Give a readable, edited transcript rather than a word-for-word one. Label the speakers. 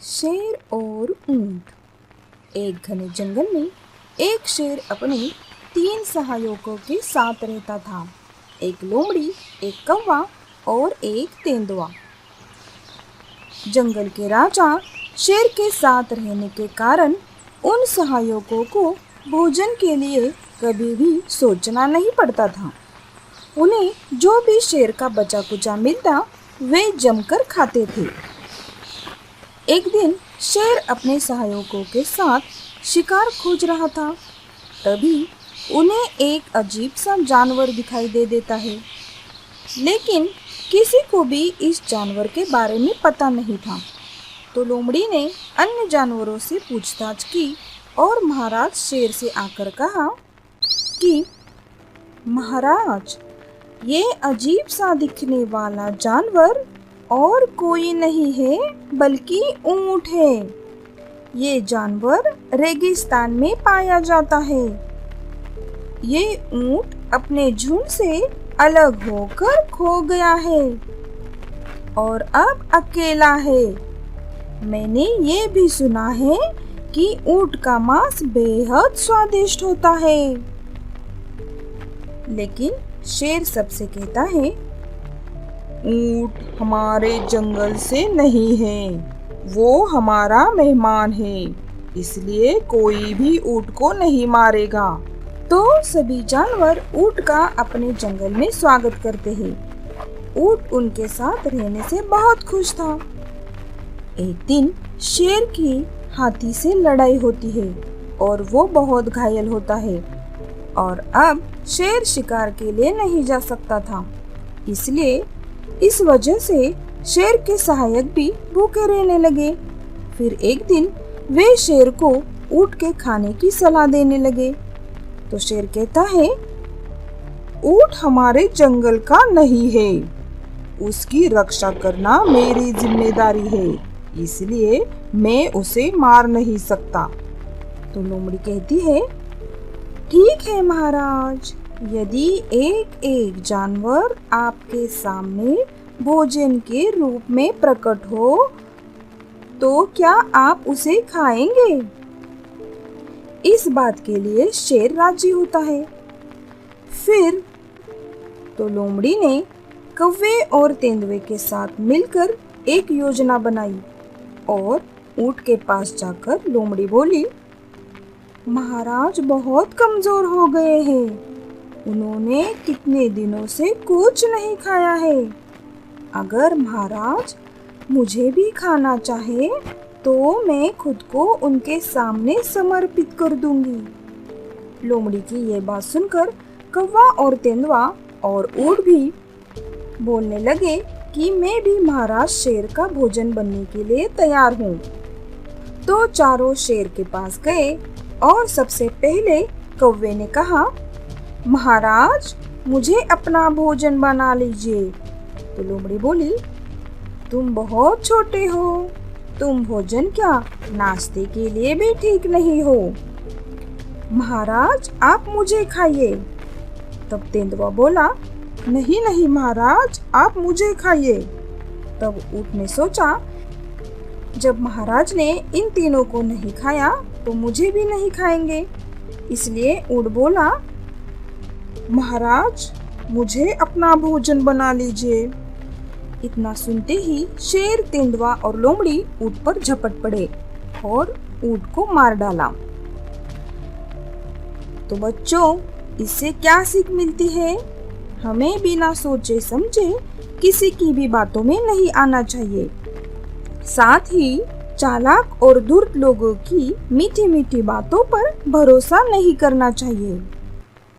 Speaker 1: शेर और ऊंट। एक घने जंगल में एक शेर अपने 3 सहायकों के साथ रहता था। एक लोमड़ी, एक कौवा और एक तेंदुआ। जंगल के राजा शेर के साथ रहने के कारण उन सहायकों को भोजन के लिए कभी भी सोचना नहीं पड़ता था। उन्हें जो भी शेर का बचा कुचा मिलता वे जमकर खाते थे। एक दिन शेर अपने सहायकों के साथ शिकार खोज रहा था। तभी उन्हें एक अजीब सा जानवर दिखाई दे देता है, लेकिन किसी को भी इस जानवर के बारे में पता नहीं था। तो लोमड़ी ने अन्य जानवरों से पूछताछ की और महाराज शेर से आकर कहा कि महाराज, ये अजीब सा दिखने वाला जानवर और कोई नहीं है बल्कि ऊंट है। ये जानवर रेगिस्तान में पाया जाता है। ये ऊंट अपने झुंड से अलग होकर खो गया है और अब अकेला है। मैंने ये भी सुना है कि ऊंट का मांस बेहद स्वादिष्ट होता है। लेकिन शेर सबसे कहता है, ऊंट हमारे जंगल से नहीं है, वो हमारा मेहमान है, इसलिए कोई भी ऊंट को नहीं मारेगा। तो सभी जानवर ऊंट का अपने जंगल में स्वागत करते हैं। ऊंट उनके साथ रहने से बहुत खुश था। एक दिन शेर की हाथी से लड़ाई होती है और वो बहुत घायल होता है और अब शेर शिकार के लिए नहीं जा सकता था। इसलिए इस वजह से शेर के सहायक भी भूखे रहने लगे। फिर एक दिन वे शेर को ऊंट के खाने की सलाह देने लगे। तो शेर कहता है, ऊंट हमारे जंगल का नहीं है, उसकी रक्षा करना मेरी जिम्मेदारी है, इसलिए मैं उसे मार नहीं सकता। तो लोमड़ी कहती है, ठीक है महाराज, यदि एक एक जानवर आपके सामने भोजन के रूप में प्रकट हो तो क्या आप उसे खाएंगे? इस बात के लिए शेर राजी होता है। फिर तो लोमड़ी ने कौवे और तेंदुए के साथ मिलकर एक योजना बनाई और ऊंट के पास जाकर लोमड़ी बोली, महाराज बहुत कमजोर हो गए हैं, उन्होंने कितने दिनों से कुछ नहीं खाया है। अगर महाराज मुझे भी खाना चाहे तो मैं खुद को उनके सामने समर्पित कर दूंगी। लोमड़ी की ये बात सुनकर कौवा और तेंदुआ और ऊंट भी बोलने लगे कि मैं भी महाराज शेर का भोजन बनने के लिए तैयार हूँ। तो चारों शेर के पास गए और सबसे पहले कौवे ने कहा, महाराज मुझे अपना भोजन बना लीजिए। तो लोमड़ी बोली, तुम बहुत छोटे हो, तुम भोजन क्या नाश्ते के लिए भी ठीक नहीं हो, महाराज आप मुझे खाइए। तब तेंदुआ बोला, नहीं नहीं महाराज आप मुझे खाइए। तब ऊंट ने सोचा, जब महाराज ने इन तीनों को नहीं खाया तो मुझे भी नहीं खाएंगे, इसलिए ऊंट बोला, महाराज मुझे अपना भोजन बना लीजिए। इतना सुनते ही शेर, तेंदुआ और लोमड़ी ऊंट पर झपट पड़े और ऊंट को मार डाला। तो बच्चों, इससे क्या सीख मिलती है? हमें बिना सोचे समझे किसी की भी बातों में नहीं आना चाहिए। साथ ही चालाक और धूर्त लोगों की मीठी मीठी बातों पर भरोसा नहीं करना चाहिए।